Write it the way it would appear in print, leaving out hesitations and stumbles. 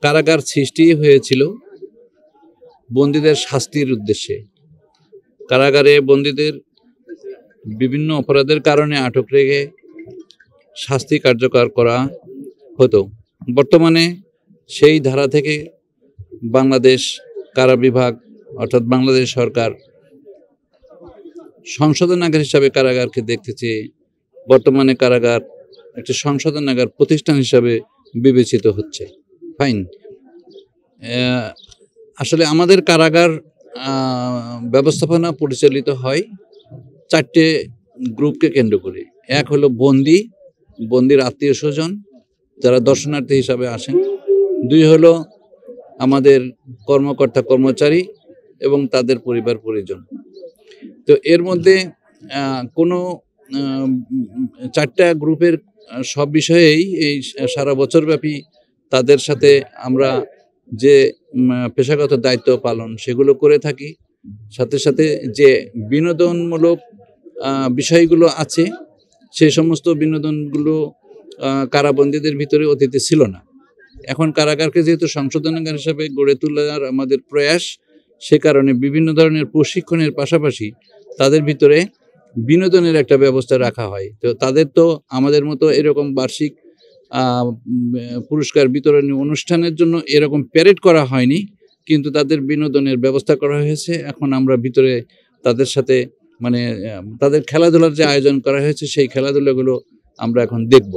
কারাগার সৃষ্টি হয়েছিল বন্দীদের শাস্তির উদ্দেশ্যে। কারাগারে বন্দীদের বিভিন্ন অপরাধের কারণে আটক রেখে শাস্তি কার্যকর করা হতো। বর্তমানে সেই ধারা থেকে বাংলাদেশ কারা বিভাগ অর্থাৎ বাংলাদেশ সরকার সংশোধনাগার হিসাবে কারাগারকে দেখতে চেয়ে বর্তমানে কারাগার একটি সংশোধনাগার প্রতিষ্ঠান হিসাবে বিবেচিত হচ্ছে। ফাইন। আসলে আমাদের কারাগার ব্যবস্থাপনা পরিচালিত হয় 4টে গ্রুপকে কেন্দ্র করে। এক হলো বন্দির আত্মীয় স্বজন যারা দর্শনার্থী হিসাবে আসেন। 2 হলো আমাদের কর্মকর্তা কর্মচারী এবং তাদের পরিবার পরিজন। তো এর মধ্যে কোনো 4টা গ্রুপের সব বিষয়েই এই সারা বছরব্যাপী তাদের সাথে আমরা যে পেশাগত দায়িত্ব পালন সেগুলো করে থাকি। সাথে সাথে যে বিনোদনমূলক বিষয়গুলো আছে সেই সমস্ত বিনোদনগুলো কারাবন্দীদের ভিতরে অতীতে ছিল না। এখন কারাগারকে যেহেতু সংশোধনাগার হিসাবে গড়ে তোলার আমাদের প্রয়াস, সে কারণে বিভিন্ন ধরনের প্রশিক্ষণের পাশাপাশি তাদের ভিতরে বিনোদনের একটা ব্যবস্থা রাখা হয়। তো তাদের তো আমাদের মতো এরকম বার্ষিক পুরস্কার বিতরণী অনুষ্ঠানের জন্য এরকম প্যারেড করা হয়নি, কিন্তু তাদের বিনোদনের ব্যবস্থা করা হয়েছে। এখন আমরা ভিতরে তাদের সাথে তাদের খেলাধুলার যে আয়োজন করা হয়েছে সেই খেলাধুলাগুলো আমরা এখন দেখব।